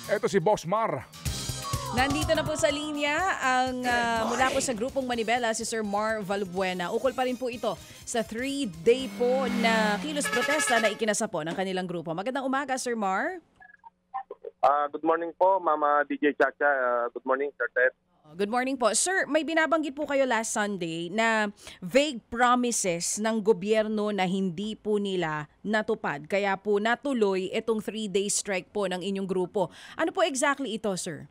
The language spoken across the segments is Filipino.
Eto si Boss Mar. Nandito na po sa linya ang mula po sa grupong Manibela si Sir Mar Valbuena. Ukol pa rin po ito sa 3-day po na kilos protesta na ikinasa po ng kanilang grupo. Magandang umaga, Sir Mar. Good morning po, Mama DJ Chacha. Good morning, Sir Ted. Good morning po. Sir, may binabanggit po kayo last Sunday na vague promises ng gobyerno na hindi po nila natupad. Kaya po natuloy itong 3-day strike po ng inyong grupo. Ano po exactly ito, sir?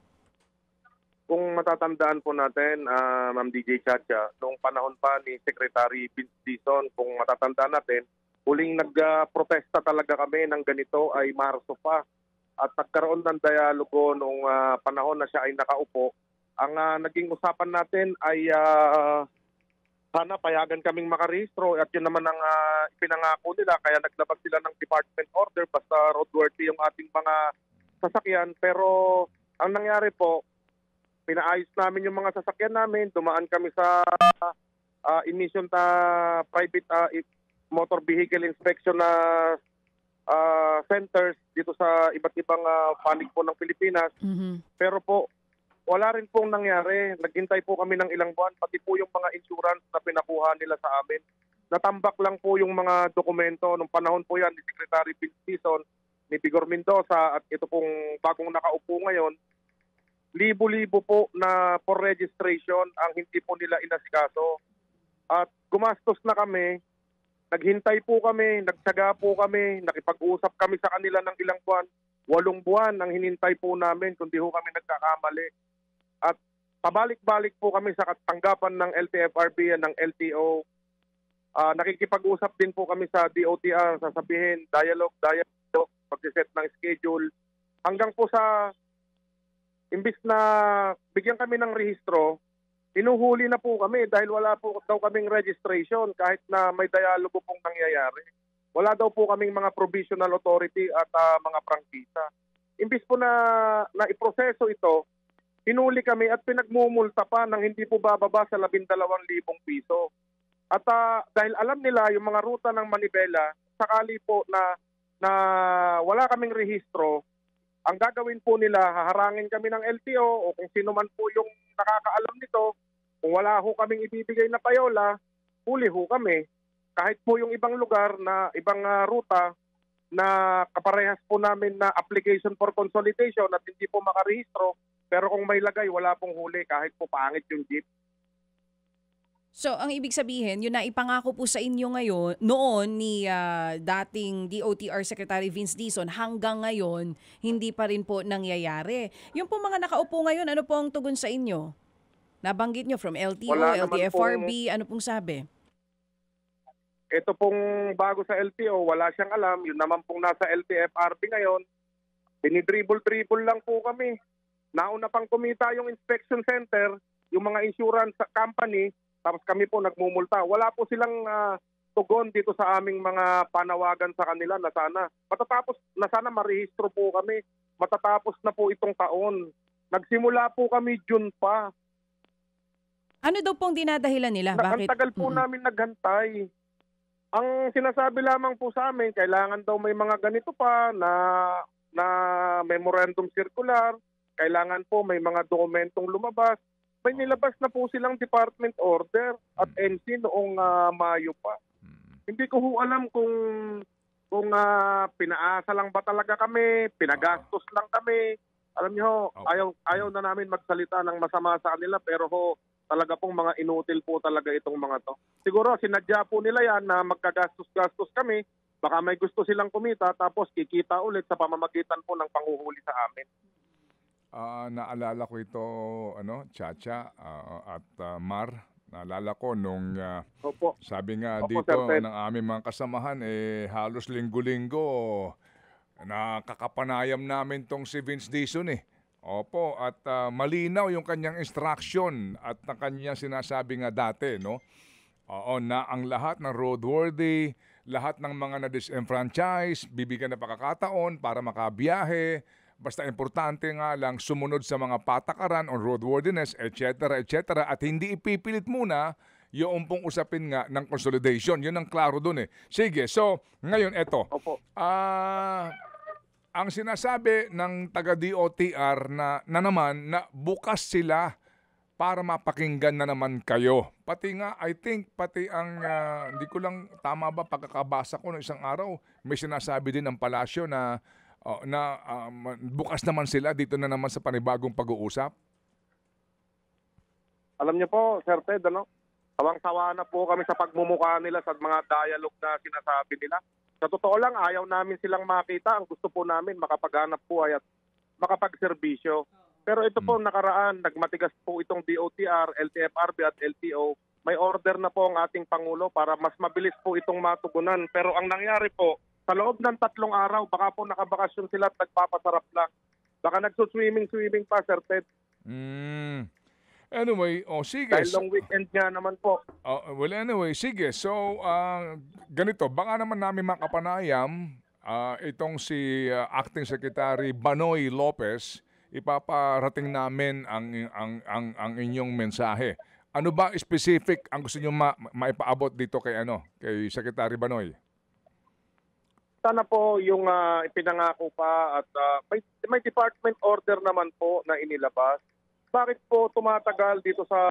Kung matatandaan po natin, Ma'am DJ Chacha, noong panahon pa ni Secretary Vince Dizon, kung matatandaan natin, huling nagprotesta talaga kami ng ganito ay Marso pa. At nagkaroon ng dialogo noong panahon na siya ay nakaupo. Ang naging usapan natin ay sana payagan kaming makarehistro at yun naman ang ipinangako nila. Kaya naglabas sila ng department order basta roadworthy yung ating mga sasakyan. Pero ang nangyari po, pinaayos namin yung mga sasakyan namin, dumaan kami sa emission private motor vehicle inspection na centers dito sa iba't ibang panig po ng Pilipinas. Pero po, wala rin pong nangyari. Naghintay po kami ng ilang buwan, pati po yung mga insurance na pinakuha nila sa amin. Natambak lang po yung mga dokumento. Nung panahon po yan ni Secretary Vince Dizon, ni Vigor Mendoza, at ito pong bagong nakaupo ngayon, libo-libo po na for registration ang hindi po nila inasikaso. At gumastos na kami, naghintay po kami, nagtsaga po kami, nakipag-usap kami sa kanila ng ilang buwan. 8 buwan ang hinintay po namin kundi ho kami nagkakamali. At pabalik-balik po kami sa tanggapan ng LTFRB at ng LTO. Nakikipag-usap din po kami sa DOTR, sasabihin, dialogue, pag-set ng schedule. Hanggang po sa imbis na bigyan kami ng rehistro, inuhuli na po kami dahil wala po daw kaming registration kahit na may dialogo pong nangyayari. Wala daw po kaming mga provisional authority at mga prangkisa. Imbis po na iproseso ito, hinuli kami at pinagmumulta pa ng hindi po bababa sa 12,000 piso. At dahil alam nila yung mga ruta ng Manibela, sakali po na wala kaming rehistro, ang gagawin po nila, haharangin kami ng LTO o kung sino man po yung nakakaalam nito, kung wala ho kaming ibibigay na payola, huli ho kami. Kahit po yung ibang lugar na ibang ruta na kaparehas po namin na application for consolidation at hindi po makarehistro, pero kung may lagay, wala pong huli kahit po pangit yung jeep. So, ang ibig sabihin, yun na ipangako po sa inyo ngayon, noon ni dating DOTR Secretary Vince Dizon, hanggang ngayon, hindi pa rin po nangyayari. Yung po mga nakaupo ngayon, ano po ang tugon sa inyo? Nabanggit nyo from LTO, LTFRB, ano pong sabi? Ito pong bago sa LTO, wala siyang alam. Yun naman pong nasa LTFRB ngayon, dinidribble-dribble lang po kami. Nauna pang kumita yung inspection center, yung mga insurance company, tapos kami po nagmumulta. Wala po silang tugon dito sa aming mga panawagan sa kanila na sana marehistro po kami. Matatapos na po itong taon. Nagsimula po kami June pa. Ano daw pong dinadahilan nila? Bakit? Ang tagal po namin naghantay. Ang sinasabi lamang po sa amin, kailangan daw may mga ganito pa na memorandum circular, kailangan po may mga dokumentong lumabas. May nilabas na po silang department order at NC noong Mayo pa. Hindi ko ho alam kung pinaasa lang ba talaga kami, pinagastos lang kami. Alam niyo, ayaw na namin magsalita ng masama sa kanila pero talaga pong mga inutil po talaga itong mga to. Siguro sinadya po nila yan na magkagastos-gastos kami, baka may gusto silang kumita tapos kikita ulit sa pamamagitan po ng panghuhuli sa amin. Naalala ko ito, Chacha at Mar. Naalala ko nung sabi nga dito ng aming mga kasamahan, halos linggo-linggo nakakapanayam namin tong si Vince Dizon Opo, at malinaw yung kanyang instruction at na kanyang sinasabi nga dati, no? Oo, na ang lahat ng roadworthy, lahat ng mga na-disenfranchise, bibigyan na pagkakataon para makabiyahe. Basta importante nga lang sumunod sa mga patakaran on roadworthiness, etc. At hindi ipipilit muna yung pong usapin nga ng consolidation. Yun ang klaro dun Sige, so ngayon eto. ang sinasabi ng taga-DOTR na naman na bukas sila para mapakinggan na naman kayo. Pati nga, I think, pati ang, hindi ko lang tama ba pagkakabasa ko ng isang araw, may sinasabi din ng palasyo na bukas naman sila dito na naman sa panibagong pag-uusap. Alam niyo po, Sir Ted, sawang-sawa na po kami sa pagmumukha nila sa mga dialogue na sinasabi nila. Sa totoo lang, ayaw namin silang makita. Ang gusto po namin, makapaghanap buhay at makapagserbisyo. Pero ito po nakaraan, nagmatigas po itong DOTR, LTFRB at LTO. May order na po ang ating Pangulo para mas mabilis po itong matugunan. Pero ang nangyari po, sa loob ng 3 araw, baka po nakabakasyon sila at nagpapasarap lang. Baka nagsuswimming pa, Sir Ted. Anyway, sige. Dahil long weekend nga naman po. Well, anyway, sige. So, ganito, baka naman namin makapanayam itong si Acting Secretary Banoy Lopez, ipaparating namin ang inyong mensahe. Ano ba specific ang gusto niyo maipaabot dito kay Secretary Banoy? Sana po yung ipinangako pa at may department order naman po na inilabas. Bakit po tumatagal dito sa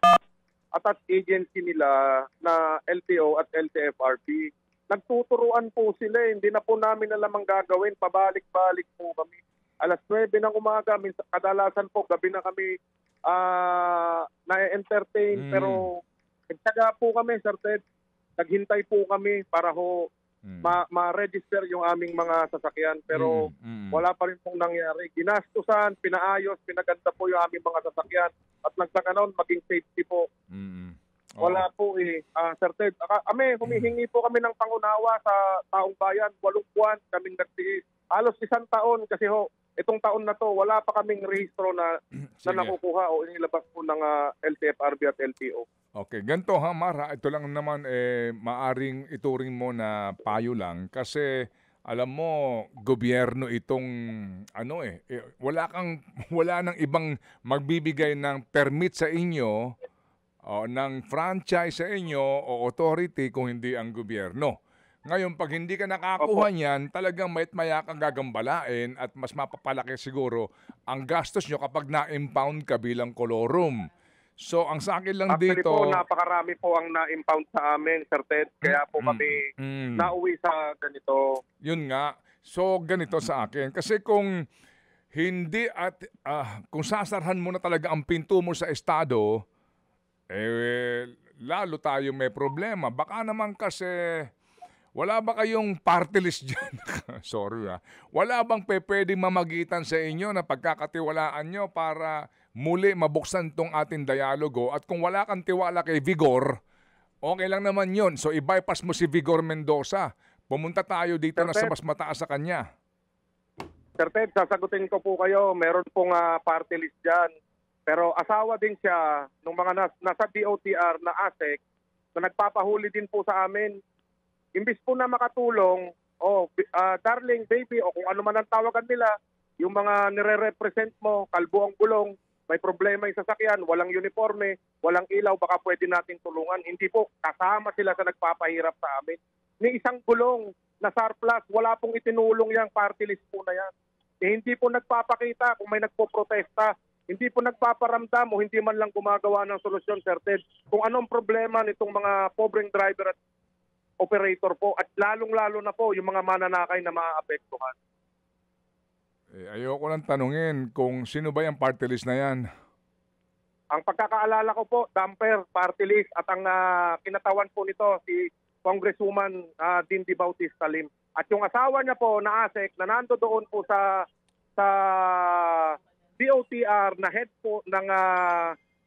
attached agency nila na LTO at LTFRB? Nagtuturuan po sila, hindi na po namin alam ang gagawin, pabalik-balik po kami. Alas 9 ng umaga, kadalasan po gabi na kami na-entertain, pero nagtaga po kami, Sir Ted. Naghintay po kami para ma-register yung aming mga sasakyan, pero wala pa rin pong nangyari. Ginastusan, pinaayos, pinaganda po yung aming mga sasakyan at nagtakanon maging safety po. Wala po Sir Ted. Humihingi po kami ng pangunawa sa taong bayan. 8 buwan kaming nagtiis. Halos 1 taon kasi itong taon na to, wala pa kaming rehistro na nakukuha o inilabas po ng LTFRB at LTO. Okay, ganito Mara, ito lang naman maaring ituring mo na payo lang kasi alam mo, gobyerno itong wala nang ibang magbibigay ng permit sa inyo o ng franchise sa inyo o authority kung hindi ang gobyerno. Ngayon, pag hindi ka nakakuha niyan, talagang maya kang gagambalain at mas mapapalaki siguro ang gastos nyo kapag na-impound ka bilang kolorum. So, ang sa akin lang Actually dito... po, napakarami po ang na-impound sa amin, Sir Ted. Kaya po kami nauwi sa ganito. Yun nga. So, ganito sa akin. Kasi kung hindi at kung sasarhan mo na talaga ang pinto mo sa estado, lalo tayo may problema. Baka naman kasi... Wala ba kayong party list dyan? Sorry Wala bang pwedeng mamagitan sa inyo na pagkakatiwalaan nyo para muli mabuksan tong ating dialogo? At kung wala kang tiwala kay Vigor, okay lang naman yon. So i-bypass mo si Vigor Mendoza. Pumunta tayo dito na sa mas mataas sa kanya. Sir Ted, sasagutin ko po kayo. Meron pong party list dyan. Pero asawa din siya nung mga nasa DOTR na ASEC na nagpapahuli din po sa amin. Imbis po na makatulong, darling, baby, o kung ano man ang tawagan nila, yung mga nire-represent mo, kalbo ang gulong, may problema yung sasakyan, walang uniforme, walang ilaw, baka pwede nating tulungan. Hindi po, kasama sila sa nagpapahirap sa amin. Ni isang gulong na surplus, wala pong itinulong yang party list po na yan. Hindi po nagpapakita kung may nagpo-protesta, hindi po nagpaparamdam o hindi man lang gumagawa ng solusyon, Sir Ted, kung anong problema nitong mga pobreng driver at operator po at lalong-lalo na po yung mga mananakay na maaapektuhan. Ayoko lang tanungin kung sino ba yung party list na yan. Ang pagkakaalala ko po, Damper, party list at ang kinatawan po nito si Congresswoman Dindy Bautista Lim. At yung asawa niya po na ASEC na nando doon po sa DOTR na head po ng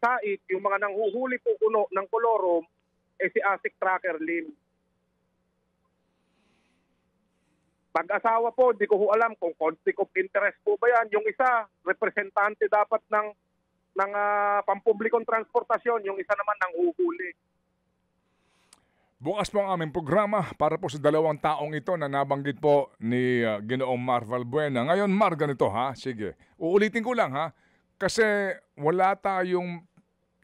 SAIC, yung mga nanghuhuli po kuno ng kolorum, si ASEC Tracker Lim. Pag-asawa po, di ko alam kung conflict of interest po ba yan. Yung isa, representante dapat ng pampublikong transportasyon. Yung isa naman ng uhuli. Bukas po ang aming programa para po sa 2 taong ito na nabanggit po ni Ginoong Mar Valbuena. Ngayon, Mar, ganito Sige. Uulitin ko lang Kasi wala tayong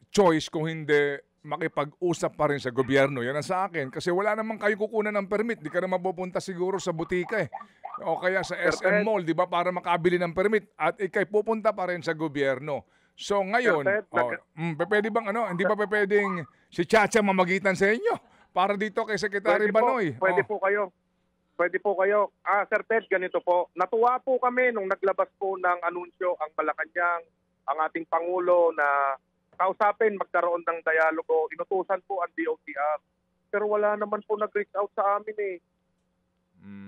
choice kung hindi makipag-usap pa rin sa gobyerno. Yan ang sa akin. Kasi wala namang kayo kukunan ng permit. Di ka na mapupunta siguro sa butika eh. O kaya sa SM Mall, di ba, para makabili ng permit. At ikay pupunta pa rin sa gobyerno. So ngayon, pwede bang hindi ba pwedeng si Chacha mamagitan sa inyo? Para dito kay Secretary Banoy. Pwede po kayo. Pwede po kayo. Sir Ted, ganito po. Natuwa po kami nung naglabas po ng anunsyo ang Malacanang, ang ating Pangulo na kausapin, magkaroon ng dialogo. Inutusan po ang DOTR. Pero wala naman po nag-reach out sa amin eh.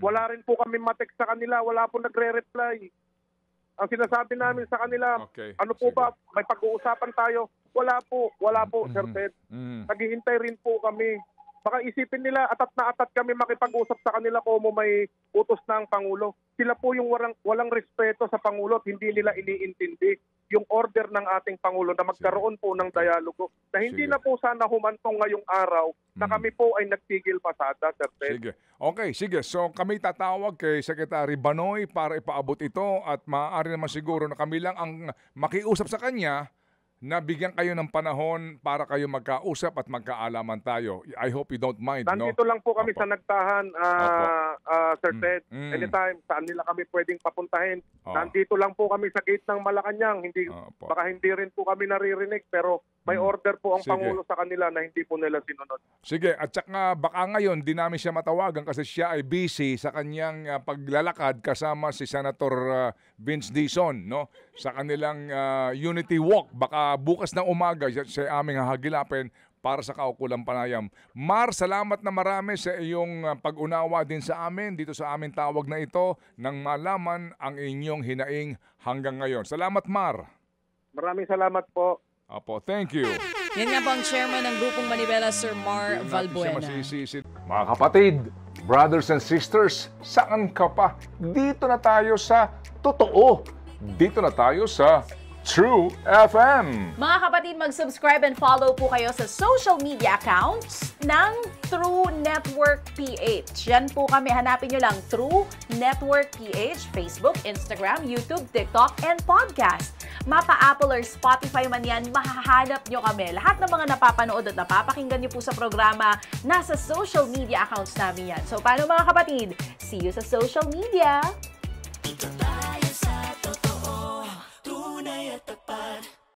Wala rin po kami matext sa kanila. Wala po nagre-reply. Ang sinasabi namin sa kanila, po ba, may pag-uusapan tayo? Wala po, Sir Ted. Naghihintay rin po kami. Baka isipin nila, atat na atat kami makipag-usap sa kanila kung may utos na ang Pangulo. Sila po yung walang respeto sa Pangulo at hindi nila iniintindi yung order ng ating Pangulo na magkaroon po ng dialogo. Na hindi na po sana humantong ngayong araw na kami po ay nagtigil pasada, Sir Ted. Sige. Okay, sige. So kami tatawag kay Secretary Banoy para ipaabot ito at maaari naman siguro na kami lang ang makiusap sa kanya na bigyan kayo ng panahon para kayo magkausap at magkaalaman tayo. I hope you don't mind. Nandito lang po kami sa Nagtahan, Sir Ted. Anytime, saan nila kami pwedeng papuntahin. Nandito lang po kami sa gate ng Malacanang. Baka hindi rin po kami naririnig, pero may order po ang Pangulo sa kanila na hindi po nila sinunod. Sige, at saka baka ngayon di namin siya matawagan kasi siya ay busy sa kanyang paglalakad kasama si Senator Vince Dizon, no? Sa kanilang Unity Walk. Baka bukas ng umaga siya aming hahagilapin para sa kaukulang panayam. Mar, salamat na marami sa iyong pag-unawa din sa amin dito sa aming tawag na ito nang malaman ang inyong hinaing hanggang ngayon. Salamat, Mar. Maraming salamat po. Apo, thank you. Yan nga po ang chairman ng Grupong Manibela, Sir Mar Valbuena. Mga kapatid, brothers and sisters, saan ka pa? Dito na tayo sa totoo. Dito na tayo sa True FM. Mga kapatid, mag-subscribe and follow po kayo sa social media accounts ng True Network PH. Yan po kami. Hanapin nyo lang True Network PH, Facebook, Instagram, YouTube, TikTok, and podcast. Mapa Apple or Spotify man yan, mahahanap nyo kami. Lahat ng mga napapanood at napapakinggan nyo po sa programa, nasa social media accounts namin yan. So, paano mga kapatid? See you sa social media!